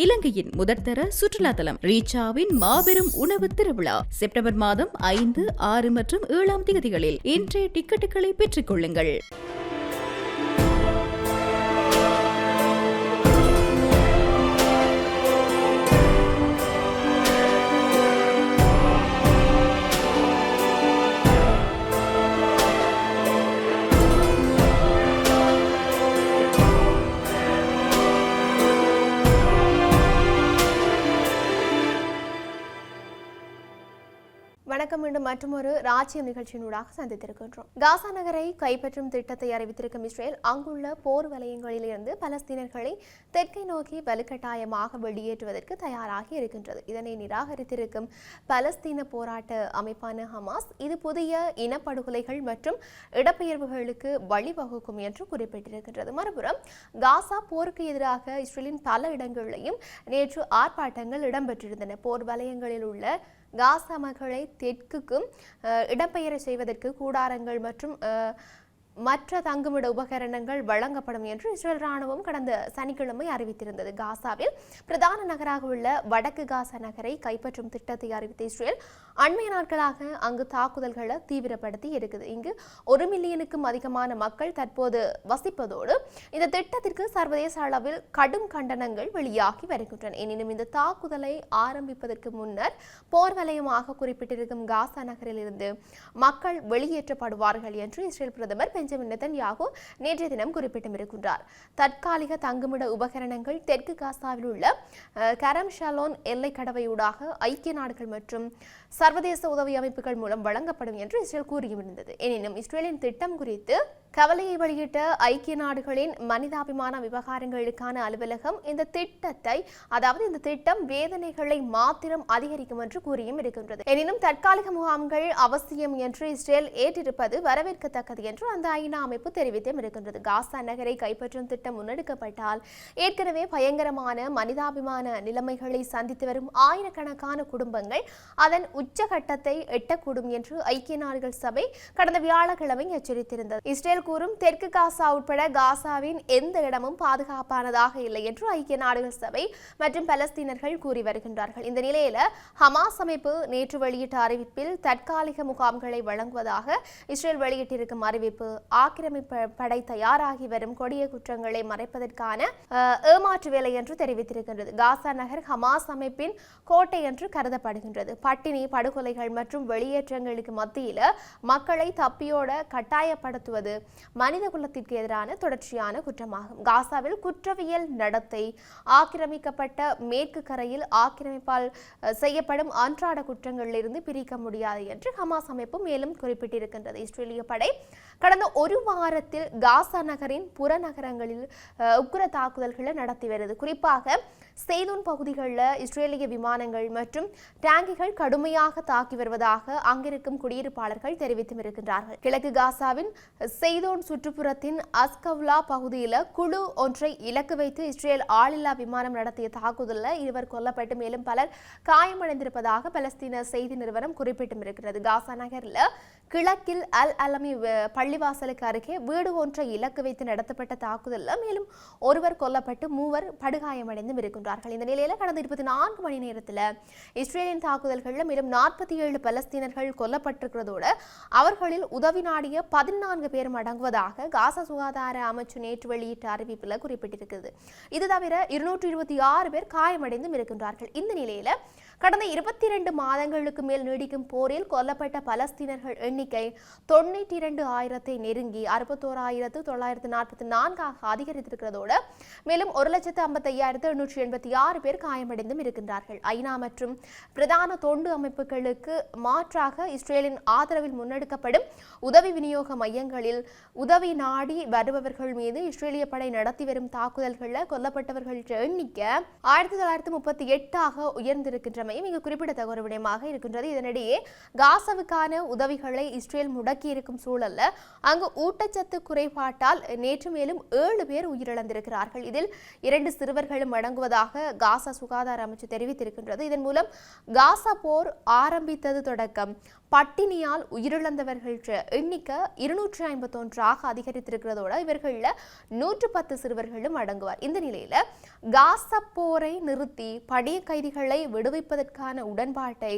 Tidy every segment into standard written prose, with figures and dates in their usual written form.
இலங்கையின் முதற்தர சுற்றுலா தலம் ரீச்சாவின் மாபெரும் உணவு திருவிழா செப்டம்பர் மாதம் 5, 6 மற்றும் 7 தேதிகளில் இன்றைய டிக்கெட்டுகளை பெற்றுக் கொள்ளுங்கள். வணக்கம். மீண்டும் மற்றொரு ராஜ்யம் நிகழ்ச்சியினூடாக சந்தித்திருக்கின்றோம். காசா நகரை கைப்பற்றும் திட்டத்தை அறிவித்திருக்கும் இஸ்ரேல் அங்குள்ள போர் வலயங்களிலிருந்து பலஸ்தீனர்களை தெற்கை நோக்கி வலுக்கட்டாயமாக வெளியேற்றுவதற்கு தயாராகி இருக்கின்றது. இதனை நிராகரித்திருக்கும் பலஸ்தீன போராட்ட அமைப்பான ஹமாஸ் இது புதிய இனப்படுகொலைகள் மற்றும் இடப்பெயர்வுகளுக்கு வழிவகுக்கும் என்று குறிப்பிட்டிருக்கின்றது. மறுபுறம் காசா போருக்கு எதிராக இஸ்ரேலின் பல இடங்களிலும் நேற்று ஆர்ப்பாட்டங்கள் இடம்பெற்றிருந்தன. போர் வலயங்களில் உள்ள காசா மக்களை தெற்குக்கும் இடம்பெயர செய்வதற்கு கூடாரங்கள் மற்றும் மற்ற தங்குமிட உபகரணங்கள் வழங்கப்படும் என்று இஸ்ரேல் ராணுவம் கடந்த சனிக்கிழமை அறிவித்திருந்தது. காசாவில் பிரதான நகராக உள்ள வடக்கு காசா நகரை கைப்பற்றும் திட்டத்தை அறிவித்த இஸ்ரேல் அண்மைய நாட்களாக அங்கு தாக்குதல்களை தீவிரப்படுத்தி இருக்குது. இங்கு 1 மில்லியனுக்கும் அதிகமான மக்கள் தற்போது வசிப்பதோடு இந்த திட்டத்திற்கு சர்வதேச அளவில் கடும் கண்டனங்கள் வெளியாகி வருகின்றன. எனினும் இந்த தாக்குதலை ஆரம்பிப்பதற்கு முன்னர் போர் வலயமாக குறிப்பிட்டிருக்கும் காசா நகரில் இருந்து மக்கள் வெளியேற்றப்படுவார்கள் என்று இஸ்ரேல் பிரதமர் பெஞ்சமின் நெதன்யாகு நேற்றைய தினம் குறிப்பிட்டிருக்கின்றார். தற்காலிக தங்குமிட உபகரணங்கள் தெற்கு காசாவில் உள்ள கரம் ஷாலோன் எல்லை கடவையூடாக ஐக்கிய நாடுகள் மற்றும் சர்வதேச உதவி அமைப்புகள் மூலம் வழங்கப்படும் என்று இஸ்ரேல் கூறியிருந்தது. எனினும் இஸ்ரேலின் திட்டம் குறித்து கவலையை வெளியிட்ட ஐக்கிய நாடுகளின் மனிதாபிமான விவகாரங்களுக்கான அலுவலகம் இந்த திட்டம் வேதனைகளை மாத்திரம் அதிகரிக்கும் என்று கூறியும் இருக்கின்றது. எனினும் தற்காலிக முகாம்கள் அவசியம் என்று இஸ்ரேல் ஏற்றிருப்பது வரவேற்கத்தக்கது என்று அந்த ஐநா அமைப்பு தெரிவித்தும் இருக்கின்றது. காசா நகரை கைப்பற்றும் திட்டம் முன்னெடுக்கப்பட்டால் ஏற்கனவே பயங்கரமான மனிதாபிமான நிலைமைகளை சந்தித்து வரும் ஆயிரக்கணக்கான குடும்பங்கள் அதன் உச்சகட்டத்தை எட்டக்கூடும் என்று ஐக்கிய நாடுகள் சபை கடந்த வியாழக்கிழமை எச்சரித்திருந்தது. இஸ்ரேல் கூறும் தெற்கு காசா உட்பட காசாவின் எந்த இடமும் பாதுகாப்பானதாக இல்லை என்று ஐக்கிய நாடுகள் சபை மற்றும் பலஸ்தீனர்கள் கூறி வருகின்றார்கள். இந்த நிலையில ஹமாஸ் அமைப்பு நேற்று வெளியிட்ட அறிவிப்பில் தற்காலிக முகாம்களை வழங்குவதாக இஸ்ரேல் வெளியிட்டிருக்கும் அறிவிப்பு ஆக்கிரமிப்பு படை தயாராகி வரும் கொடிய குற்றங்களை மறைப்பதற்கான ஏமாற்று வேலை என்று தெரிவித்திருக்கின்றது. காசா நகர் ஹமாஸ் அமைப்பின் கோட்டை என்று கருதப்படுகின்றது. பட்டினி, படுகொலைகள் மற்றும் வெளியேற்றங்களுக்கு மத்தியில மக்களை தப்பியோட கட்டாயப்படுத்துவது மனித குலத்திற்கு எதிரான தொடர்ச்சியான குற்றமாகும். காசாவில் குற்றவியல் நடத்தை, ஆக்கிரமிக்கப்பட்ட மேற்கு கரையில் ஆக்கிரமிப்பால் செய்யப்படும் அன்றாட குற்றங்களிலிருந்து பிரிக்க முடியாது என்று ஹமாஸ் அமைப்பு மேலும் குறிப்பிட்டிருக்கின்றது. இஸ்ரேலிய படை கடந்த ஒரு வாரத்தில் காசா நகரின் புறநகரங்களில் உக்கிர தாக்குதல்களை நடத்தி வருது. குறிப்பாக செய்தூன் பகுதிகளில் இஸ்ரேலிய விமானங்கள் மற்றும் டேங்கிகள் கடுமையாக தாக்கி வருவதாக அங்கிருக்கும் குடியிருப்பாளர்கள் தெரிவித்து இருக்கின்றார்கள். கிழக்கு காசாவின் செய்தோன் சுற்றுப்புறத்தின் அஸ்கவ்லா பகுதியில் குழு ஒன்றை இலக்கு வைத்து இஸ்ரேல் ஆளில்லா விமானம் நடத்திய தாக்குதலில் 2 கொல்லப்பட்டு மேலும் பலர் காயமடைந்திருப்பதாக பலஸ்தீன செய்தி நிறுவனம் குறிப்பிட்டிருக்கிறது. காசா நகரில் கிழக்கில் அல் அலமி பள்ளிவாசலுக்கு அருகே வீடு ஒன்றை இலக்கு வைத்து நடத்தப்பட்ட தாக்குதலில் மேலும் 1 கொல்லப்பட்டு 3 படுகாயமடைந்தும் இருக்கின்றார்கள். இந்த நிலையில கடந்த 24 மணி நேரத்தில் இஸ்ரேலின் தாக்குதல்களில் மேலும் 47 பலஸ்தீனர்கள் கொல்லப்பட்டிருக்கிறதோடு அவர்களில் உதவி நாடிய 14 பேரும் அடங்குவதாக காசா சுகாதார அமைச்சு நேற்று வெளியிட்ட அறிவிப்பில் குறிப்பிட்டிருக்கிறது. இது தவிர 226 பேர் காயமடைந்தும் இருக்கின்றார்கள். இந்த நிலையில கடந்த 22 மாதங்களுக்கு மேல் நீடிக்கும் போரில் கொல்லப்பட்ட பலஸ்தீனர்கள் எண்ணிக்கை 92,000 நெருங்கி 61,944 அதிகரித்திருக்கிறதோடு மேலும் 1,55,886 பேர் காயமடைந்தும் இருக்கின்றார்கள். ஐநா மற்றும் பிரதான தொண்டு அமைப்புகளுக்கு மாற்றாக இஸ்ரேலின் ஆதரவில் முன்னெடுக்கப்படும் உதவி விநியோக மையங்களில் உதவி நாடி வருபவர்கள் மீது இஸ்ரேலிய படை நடத்தி வரும் தாக்குதல்களில் கொல்லப்பட்டவர்கள் எண்ணிக்கை 1938 உயர்ந்திருக்கின்றமை இருக்கின்றமையும் இங்கு குறிப்பிடத்தக்க ஒரு விடயமாக இருக்கின்றது. இதனிடையே காசாவுக்கான உதவிகளை இஸ்ரேல் முடக்கி இருக்கும் சூழல்ல அங்கு ஊட்டச்சத்து குறைபாட்டால் நேற்று மேலும் 7 பேர் உயிரிழந்திருக்கிறார்கள். இதில் 2 சிறுவர்களும் அடங்குவதாக காசா சுகாதார அமைச்சு தெரிவித்திருக்கின்றது. இதன் மூலம் காசா போர் ஆரம்பித்தது தொடக்கம் பட்டினியால் உயிரிழந்தவர்கள் எண்ணிக்கை 251 அதிகரித்திருக்கிறதோடு இவர்களில் 110 சிறுவர்களும் அடங்குவார். இந்த நிலையில காசா போரை நிறுத்தி பணிய கைதிகளை விடுவிப்பதற்கான உடன்பாட்டை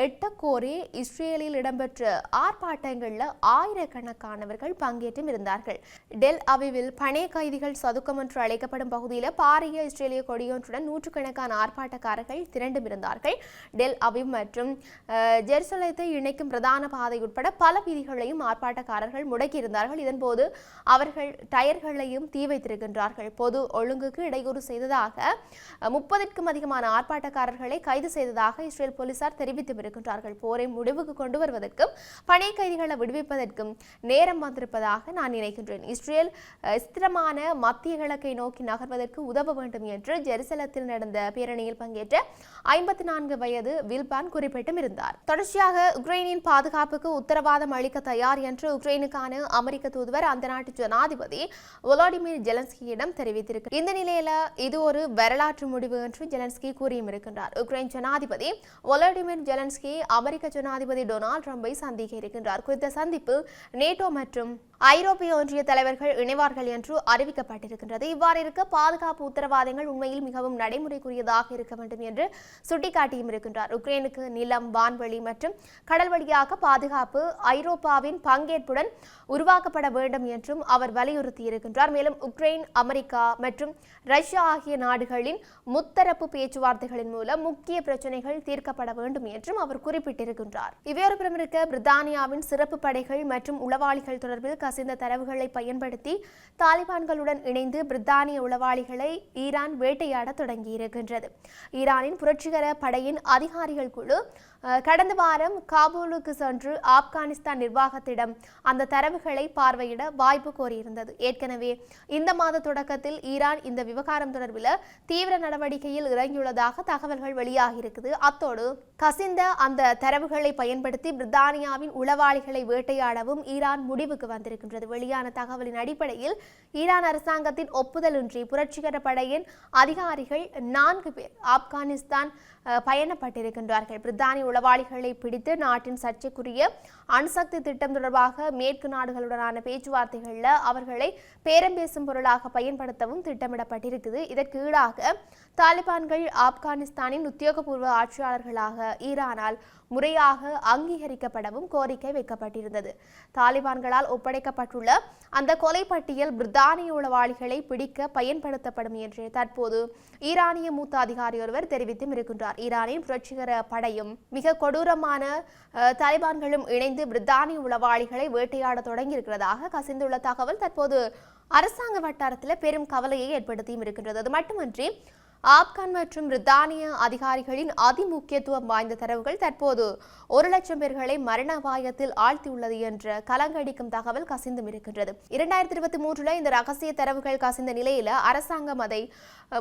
எட்டக்கோரி இஸ்ரேலில் இடம்பெற்ற ஆர்ப்பாட்டங்களில் ஆயிரக்கணக்கானவர்கள் பங்கேற்றும் இருந்தார்கள். டெல் அவிவில் பணிய கைதிகள் சதுக்கம் என்று அழைக்கப்படும் பகுதியில் பாரிய இஸ்ரேலிய கொடியொன்றுடன் நூற்றுக்கணக்கான ஆர்ப்பாட்டக்காரர்கள் திரண்டும் இருந்தார்கள். டெல் அவிவ் மற்றும் ஜெருசலேத்தை இணைக்கும் பிரதான பாதை உட்பட பல வீதிகளையும் ஆர்ப்பாட்டக்காரர்கள் முடக்கியிருந்தார்கள். இதன்போது அவர்கள் டயர்களையும் தீ வைத்திருக்கின்றார்கள். பொது ஒழுங்குக்கு இடையூறு செய்ததாக 30க்கும் அதிகமான ஆர்ப்பாட்டக்காரர்களை கைது செய்ததாக இஸ்ரேல் போலீசார் தெரிவித்து வருகின்றார்கள். போரை முடிவுக்கு கொண்டு வருவதற்கும் பணிய கைதிகளை விடுவிப்பதற்கும் நேரம் வந்திருப்பதாக நான் நினைக்கின்றேன். இஸ்ரேல் ஸ்திரமான மத்திய கிழக்கை நோக்கி நகர்வதற்கு உதவ வேண்டும் என்று ஜெருசலத்தில் நடந்த பேரணியில் பங்கேற்ற 54 வயது வில்பான் குறிப்பிட்டும் இருந்தார். தொடர்ச்சியாக உக்ரைனின் பாதுகாப்புக்கு உத்தரவாதம் அளிக்க தயார் என்று உக்ரைனுக்கான அமெரிக்க தூதுவர் அந்த நாட்டு ஜனாதிபதி வோலோடிமிர் ஜெலன்ஸ்கியிடம் தெரிவித்திருக்கிறார். இந்த நிலையில இது ஒரு வரலாற்று முடிவு என்று ஜெலன்ஸ்கி கூறியும் இருக்கின்றார். உக்ரைன் ஜனாதிபதி வோலோடிமிர் ஜெலன்ஸ்கி அமெரிக்க ஜனாதிபதி டொனால்ட் ட்ரம்பை சந்திக்க இருக்கின்றார். குறித்த சந்திப்பு நேட்டோ மற்றும் ஐரோப்பிய ஒன்றிய தலைவர்கள் இணைவார்கள் என்று அறிவிக்கப்பட்டிருக்கின்றது. இவ்வாறு இருக்க பாதுகாப்பு உத்தரவாதங்கள் உண்மையில் மிகவும் நடைமுறைக்குரியதாக இருக்க வேண்டும் என்று சுட்டிக்காட்டியும் இருக்கின்றார். உக்ரைனுக்கு நிலம், வான்வெளி மற்றும் கடல் வழியாக பாதுகாப்பு ஐரோப்பாவின் பங்கேற்புடன் உருவாக்கப்பட வேண்டும் என்றும் அவர் வலியுறுத்தியிருக்கின்றார். மேலும் உக்ரைன், அமெரிக்கா மற்றும் ரஷ்யா ஆகிய நாடுகளின் முத்தரப்பு பேச்சுவார்த்தைகளின் மூலம் முக்கிய பிரச்சனைகள் தீர்க்கப்பட வேண்டும் என்றும் அவர் குறிப்பிட்டிருக்கின்றார். இவ்வேறு புறமிருக்க பிரித்தானியாவின் சிறப்பு படைகள் மற்றும் உளவாளிகள் தொடர்பில் கசிந்த தரவுகளை பயன்படுத்தி தாலிபான்களுடன் இணைந்து பிரித்தானிய உளவாளிகளை ஈரான் வேட்டையாட தொடங்கியிருக்கின்றது. ஈரானின் புரட்சிகர படையின் அதிகாரிகள் குழு கடந்த வாரம் காபூலுக்கு சென்று ஆப்கானிஸ்தான் நிர்வாகத்திடம் அந்த தரவுகளை பார்வையிட வாய்ப்பு கோரியிருந்தது. ஏற்கனவே இந்த மாத தொடக்கத்தில் ஈரான் இந்த விவகாரம் தொடர்பில் தீவிர நடவடிக்கையில் இறங்கியுள்ளதாக தகவல்கள் வெளியாகியிருக்குது. அத்தோடு கசிந்த அந்த தரவுகளை பயன்படுத்தி பிரித்தானியாவின் உளவாளிகளை வேட்டையாடவும் ஈரான் முடிவுக்கு வந்திருக்கின்றது. வெளியான தகவலின் அடிப்படையில் ஈரான் அரசாங்கத்தின் ஒப்புதலின்றி புரட்சிகர படையின் அதிகாரிகள் 4 பேர் ஆப்கானிஸ்தான் பயணப்பட்டிருக்கின்றார்கள். பிரித்தானிய உளவாளிகளை பிடித்து நாட்டின் சர்ச்சைக்குரிய அணுசக்தி திட்டம் தொடர்பாக மேற்கு நாடுகளுடனான பேச்சுவார்த்தைகளில் அவர்களை பேரம் பேசும் பொருளாக பயன்படுத்தவும் திட்டமிடப்பட்டிருக்குது. இதற்கு ஈடாக தாலிபான்கள் ஆப்கானிஸ்தானின் உத்தியோகபூர்வ ஆட்சியாளர்களாக ஈரானால் முறையாக அங்கீகரிக்கப்படவும் கோரிக்கை வைக்கப்பட்டிருந்தது. தாலிபான்களால் ஒப்படைக்கப்பட்டுள்ள அந்த கொலை பட்டியல் பிரித்தானிய உளவாளிகளை பிடிக்க பயன்படுத்தப்படும் என்று தற்போது ஈரானிய மூத்த அதிகாரி ஒருவர் தெரிவித்தும் இருக்கின்றார். ஈரானின் புரட்சிகர படையும் மிக கொடூரமான தாலிபான்களும் இணைந்து பிரித்தானிய உளவாளிகளை வேட்டையாட தொடங்கி இருக்கிறதாக கசிந்துள்ள தகவல் தற்போது அரசாங்க வட்டாரத்தில் பெரும் கவலையை ஏற்படுத்தியும் இருக்கின்றது. அது மட்டுமன்றி ஆப்கான் மற்றும் பிரித்தானிய அதிகாரிகளின் அதிமுக்கியத்துவம் வாய்ந்த தரவுகள் தற்போது 1,00,000 பேர்களை மரண அபாயத்தில் ஆழ்த்தியுள்ளது என்ற கலங்கடிக்கும் தகவல் கசிந்தும் இருக்கின்றது. 2023 இந்த ரகசிய தரவுகள் கசிந்த நிலையில அரசாங்கம் அதை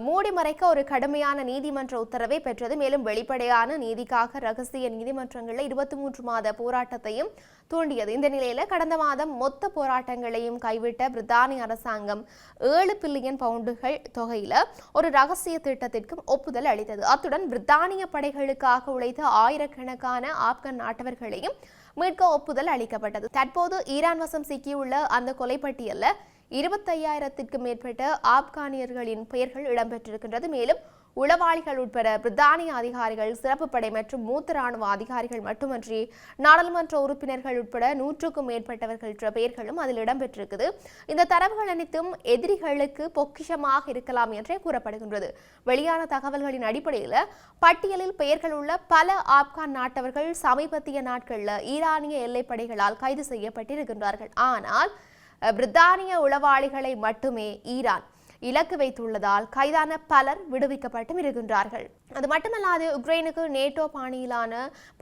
மூடி மறைக்க ஒரு கடுமையான நீதிமன்ற உத்தரவை பெற்றது. மேலும் வெளிப்படையான நீதிக்காக ரகசிய நீதிமன்றங்களில் 23 மாத போராட்டத்தையும் தூண்டியது. இந்த நிலையில கடந்த மாதம் மொத்த போராட்டங்களையும் கைவிட்ட பிரித்தானிய அரசாங்கம் 7 பில்லியன் பவுண்டுகள் தொகையில ஒரு ரகசிய திட்டத்திற்கும் ஒப்புதல் அளித்தது. அத்துடன் பிரித்தானிய படைகளுக்காக உழைத்த ஆயிரக்கணக்கான ஆப்கான் நாட்டவர்களையும் மீட்க ஒப்புதல் அளிக்கப்பட்டது. தற்போது ஈரான் வசம் சிக்கியுள்ள அந்த கொலைப்பட்டியல்ல 25,000க்கும் மேற்பட்ட ஆப்கானியர்களின் பெயர்கள் இடம்பெற்றிருக்கின்றது. மேலும் உளவாளிகள் உட்பட பிரித்தானிய அதிகாரிகள், சிறப்பு படை மற்றும் மூத்த ராணுவ அதிகாரிகள் மட்டுமன்றி நாடாளுமன்ற உறுப்பினர்கள் உட்பட 100க்கும் மேற்பட்டவர்கள் பெயர்களும் அதில் இடம்பெற்றிருக்குது. இந்த தரவுகள் அனைத்தும் எதிரிகளுக்கு பொக்கிஷமாக இருக்கலாம் என்றே கூறப்படுகின்றது. வெளியான தகவல்களின் அடிப்படையில் பட்டியலில் பெயர்கள் உள்ள பல ஆப்கான் நாட்டவர்கள் சமீபத்திய நாட்களில் ஈரானிய எல்லைப்படைகளால் கைது செய்யப்பட்டிருக்கின்றார்கள். ஆனால் பிரித்தானிய உளவாளிகளை மட்டுமே ஈரான் இலக்கு வைத்துள்ளதால் கைதான பலர் விடுவிக்கப்பட்டும் இருக்கின்றார்கள். அது மட்டுமல்லாது உக்ரைனுக்கு நேட்டோ பாணியிலான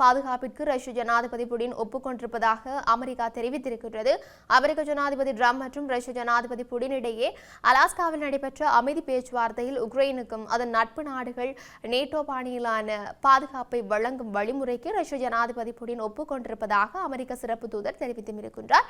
பாதுகாப்பிற்கு ரஷ்ய ஜனாதிபதி புடின் ஒப்புக்கொண்டிருப்பதாக அமெரிக்கா தெரிவித்திருக்கின்றது. அமெரிக்க ஜனாதிபதி ட்ரம்ப் மற்றும் ரஷ்ய ஜனாதிபதி புடின் இடையே அலாஸ்காவில் நடைபெற்ற அமைதி பேச்சுவார்த்தையில் உக்ரைனுக்கும் அதன் நட்பு நாடுகள் நேட்டோ பாணியிலான பாதுகாப்பை வழங்கும் வழிமுறைக்கு ரஷ்ய ஜனாதிபதி புடின் ஒப்புக்கொண்டிருப்பதாக அமெரிக்க சிறப்பு தூதர் தெரிவித்திருக்கின்றார்.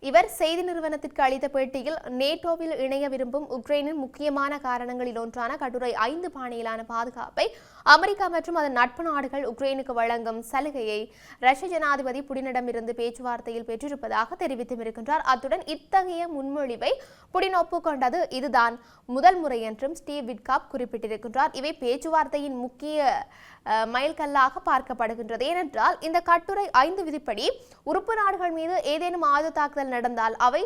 இவர் செய்தி நிறுவனத்திற்கு அளித்த பேட்டியில் நேட்டோவில் இணைய விரும்பும் உக்ரைனின் முக்கியமான காரணங்களில் ஒன்றான கட்டுரை 5 பாணியிலான பாதுகாப்பை அமெரிக்கா மற்றும் அதன் நட்பு நாடுகள் உக்ரைனுக்கு வழங்கும் சலுகையை ரஷ்ய ஜனாதிபதி புடினிடமிருந்து பேச்சுவார்த்தையில் பெற்றிருப்பதாக தெரிவித்திருக்கின்றார். அத்துடன் இத்தகைய முன்மொழிவை புடின் ஒப்புக்கொண்டது இதுதான் முதல் முறை என்றும் ஸ்டீவ் விட்காப் குறிப்பிட்டிருக்கின்றார். இவை பேச்சுவார்த்தையின் முக்கிய மைல்கல்லாக பார்க்கப்படுகின்றது. ஏனென்றால் இந்த கட்டுரை 5 விதிப்படி உறுப்பு நாடுகள் மீது ஏதேனும் ஆயுத தாக்குதல் நடந்தால் அவை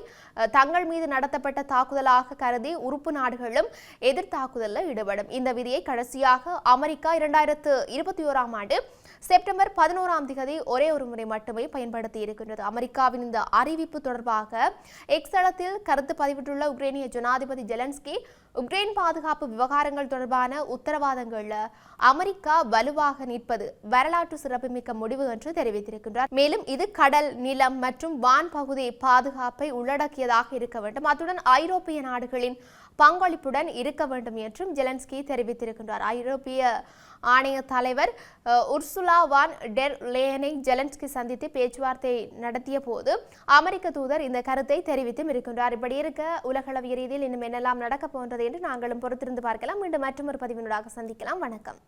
தங்கள் மீது நடத்தப்பட்ட தாக்குதலாக கருதி உறுப்பு நாடுகளும் எதிர் தாக்குதலில் ஈடுபடும். இந்த விதியை கடைசியாக அமெரிக்கா 2021ஆம் ஆண்டு செப்டம்பர் 11ஆம் தேதி ஒரே ஒரு முறை மட்டுமே பயன்படுத்தி இருக்கின்றது. அமெரிக்காவின் இந்த அறிவிப்பு தொடர்பாக எக்ஸ் தளத்தில் கருத்து பதிவிட்டுள்ள உக்ரைனிய ஜனாதிபதி ஜெலன்ஸ்கி உக்ரைன் பாதுகாப்பு விவகாரங்கள் தொடர்பான உத்தரவாதங்கள்ல அமெரிக்கா வலுவாக நிற்பது வரலாற்று சிறப்புமிக்க முடிவு என்று தெரிவித்திருக்கின்றார். மேலும் இது கடல், நிலம் மற்றும் வான் பகுதி பாதுகாப்பை உள்ளடக்கியதாக இருக்க வேண்டும். அத்துடன் ஐரோப்பிய நாடுகளின் பங்களிப்புடன் இருக்க வேண்டும் என்றும் ஜெலன்ஸ்கி தெரிவித்திருக்கின்றார். ஐரோப்பிய ஆணைய தலைவர் உர்சுலா வான் டெர் லேயனை ஜெலன்ஸ்கி சந்தித்து பேச்சுவார்த்தை நடத்திய போது அமெரிக்க தூதர் இந்த கருத்தை தெரிவித்தும் இருக்கின்றார். இப்படி இருக்க உலகளவிய ரீதியில் இன்னும் என்னெல்லாம் நடக்க போன்றது என்று நாங்களும் பொறுத்திருந்து பார்க்கலாம். மீண்டும் மற்றொரு பதிவினூடாக சந்திக்கலாம். வணக்கம்.